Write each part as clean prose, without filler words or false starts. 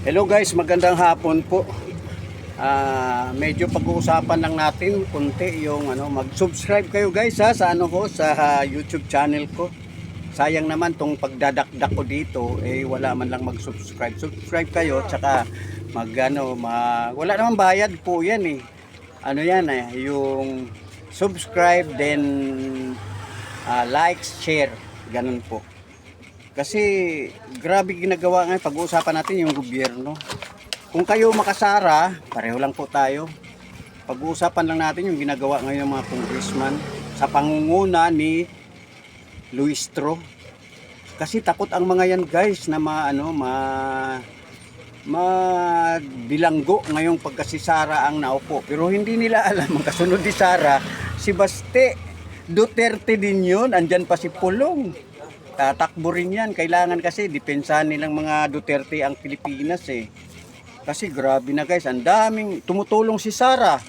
Hello guys, magandang hapon po. Medyo pag-uusapan lang natin kunti yung mag-subscribe kayo guys sa sa YouTube channel ko. Sayang naman tong pagdadakdak ko dito wala man lang mag-subscribe. Subscribe kayo tsaka wala naman bayad po 'yan eh. Yung subscribe then likes, share, ganun po. Kasi grabe ginagawa ngayon, pag-uusapan natin yung gobyerno. Kung kayo makasara, pareho lang po tayo. Pag-uusapan lang natin yung ginagawa ngayon ng mga congressman sa pangunguna ni Luistro. Kasi takot ang mga yan guys na bilanggo ngayong pagka si Sara ang naupo. Pero hindi nila alam, ang kasunod ni Sara, si Baste. Duterte din yun, andyan pa si Pulong. Tatakbo rin yan. Kailangan kasi depensahan nilang mga Duterte ang Pilipinas eh. Kasi grabe na guys, ang daming tumutulong si Sara.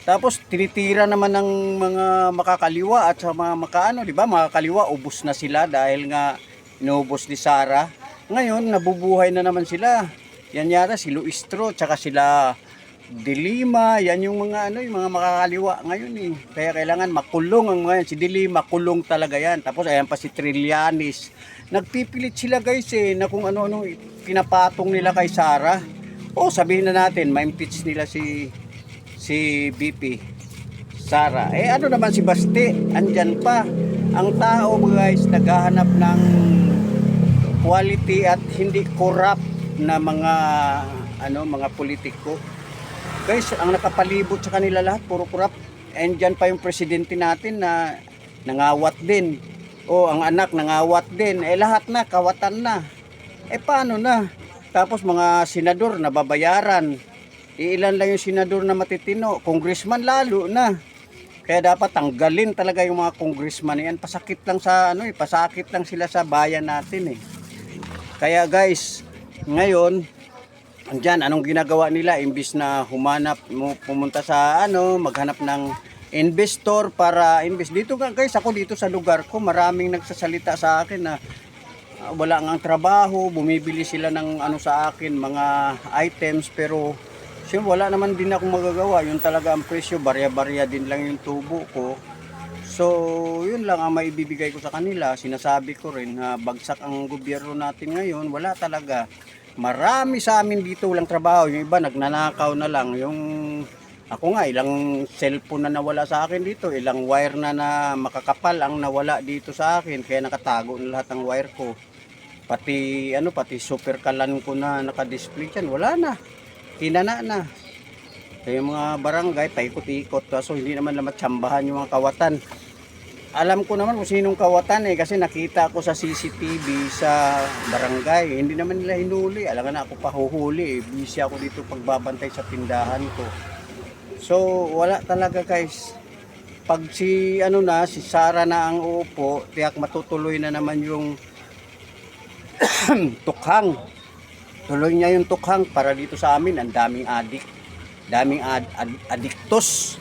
Tapos tinitira naman ng mga makakaliwa at sa mga di ba? Makakaliwa ubos na sila dahil nga inubos ni Sara. Ngayon nabubuhay na naman sila. Yan yara si Luistro tsaka sila De Lima, yan yung mga yung mga makakaliwa ngayon eh. Kaya kailangan makulong ang ngayon. Si De Lima kulong talaga yan. Tapos ayan pa si Trillanes. Nagpipilit sila guys eh na kung ano-ano pinapatong nila kay Sara. O sabihin na natin, ma-impeach nila si BP Sara. Ano naman si Baste? Andyan pa. Ang tao guys naghahanap ng quality at hindi corrupt na mga politiko. Guys, ang nakapalibot sa kanila lahat, puro corrupt. And dyan pa yung presidente natin na nangawat din. Ang anak nangawat din. Lahat na, kawatan na. Paano na? Tapos mga senador nababayaran. Ilan lang yung senador na matitino. Congressman lalo na. Kaya dapat tanggalin talaga yung mga congressman yan. Pasakit lang pasakit lang sila sa bayan natin eh. Kaya guys, ngayon, andyan, anong ginagawa nila? Imbis na pumunta sa maghanap ng investor para invest. Dito guys, ako dito sa lugar ko, maraming nagsasalita sa akin na wala ngang trabaho, bumibili sila ng sa akin, mga items, pero wala naman din akong magagawa. Yun talaga ang presyo, barya-barya din lang yung tubo ko. So, yun lang ang maibibigay ko sa kanila. Sinasabi ko rin na bagsak ang gobyerno natin ngayon, wala talaga. Marami sa amin dito walang trabaho. Yung iba nagnanakaw na lang. Ako nga, ilang cellphone na nawala sa akin dito. Ilang wire na makakapal ang nawala dito sa akin. Kaya nakatago na lahat ng wire ko. Pati super kalan ko na nakadisplay dyan. Wala na. Hinana na. Kaya yung mga barangay, paikot-ikot. So hindi naman matsambahan yung mga kawatan. Alam ko naman kung sinong kawatan kasi nakita ko sa CCTV sa barangay. Hindi naman nila hinuli. Alam na ako pa huhuli. Busy ako dito pagbabantay sa tindahan ko. So wala talaga guys. Pag si Sara na ang uupo, tiyak matutuloy na naman yung tukhang. Tuloy niya yung tukhang para dito sa amin. Ang daming adik. Daming adiktos.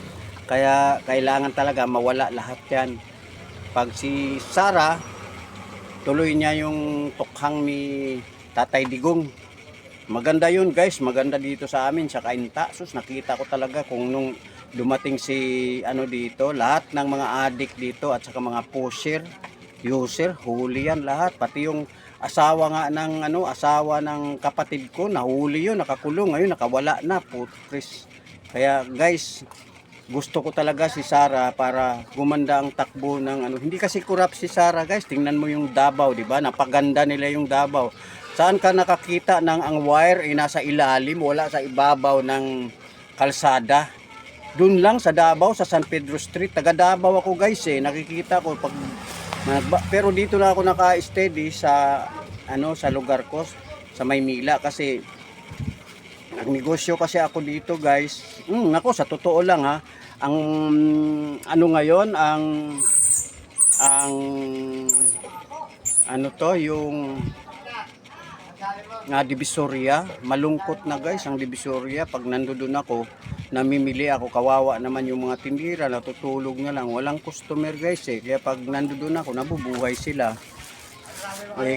Kaya kailangan talaga mawala lahat yan. Pag si Sara, tuloy niya yung tukhang ni Tatay Digong. Maganda yun guys, maganda dito sa amin sa Kainta. Nakita ko talaga kung nung dumating si dito, lahat ng mga adik dito at saka mga pusher, user, huli yan lahat. Pati yung asawa nga asawa ng kapatid ko, nahuli yun, nakakulong, ngayon nakawala na, putris. Kaya guys, gusto ko talaga si Sara para gumanda ang takbo ng hindi kasi corrupt si Sara guys. Tingnan mo yung Davao, di ba? Napaganda nila yung Davao. Saan ka nakakita ng ang wire nasa ilalim, wala sa ibabaw ng kalsada? Doon lang sa Davao, sa San Pedro Street. Taga Davao ako guys nakikita ko pero dito na ako naka-steady sa sa lugar ko sa Maynila kasi nagnegosyo kasi ako dito guys. Ako sa totoo lang ang ngayon yung Divisoria, malungkot na guys ang Divisoria. Pag nandoon ako, namimili ako, kawawa naman yung mga tindira, natutulog na lang, walang customer guys kaya pag nandoon ako, nabubuhay sila.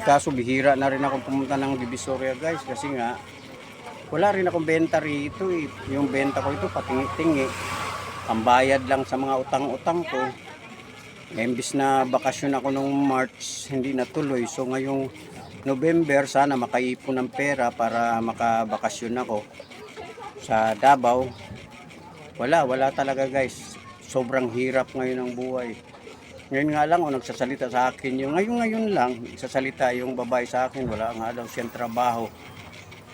Kaso bihira na rin ako pumunta ng Divisoria guys kasi nga Wala rin akong benta rito eh. Yung benta ko ito patingi-tingi. Pambayad lang sa mga utang-utang ko. Imbis na bakasyon ako nung March, hindi natuloy. So ngayong November, sana makaipon ng pera para makabakasyon ako sa Davao. Wala talaga guys. Sobrang hirap ngayon ang buhay. Ngayon nga lang, nagsasalita sa akin yung ngayon lang, nagsasalita yung babae sa akin, wala nga daw siyang trabaho.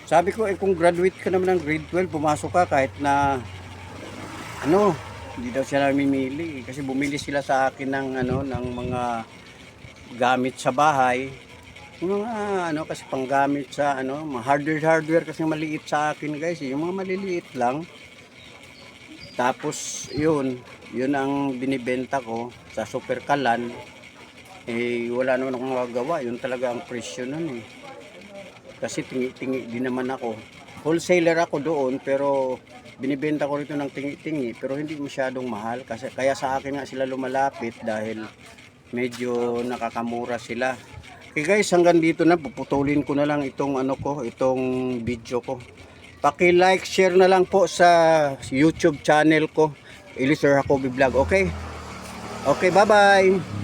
Sabi ko, kung graduate ka naman ng grade 12, pumasok ka kahit na, hindi daw siya namimili. Kasi bumili sila sa akin ng mga gamit sa bahay. Yung mga, kasi panggamit sa, mga hardware kasi maliit sa akin guys. Yung mga maliliit lang. Tapos, yun ang binibenta ko sa Super Kalan. Wala naman akong magagawa. Yun talaga ang presyo nun eh. Kasi tingi-tingi din naman ako. Wholesaler ako doon, pero binibenta ko rito ng tingi-tingi. Pero hindi masyadong mahal. Kaya sa akin nga sila lumalapit dahil medyo nakakamura sila. Okay guys, hanggang dito na. Puputulin ko na lang itong itong video ko. Paki-like, share na lang po sa YouTube channel ko, Eli Sir Jacoby Vlog. Okay? Okay, bye-bye.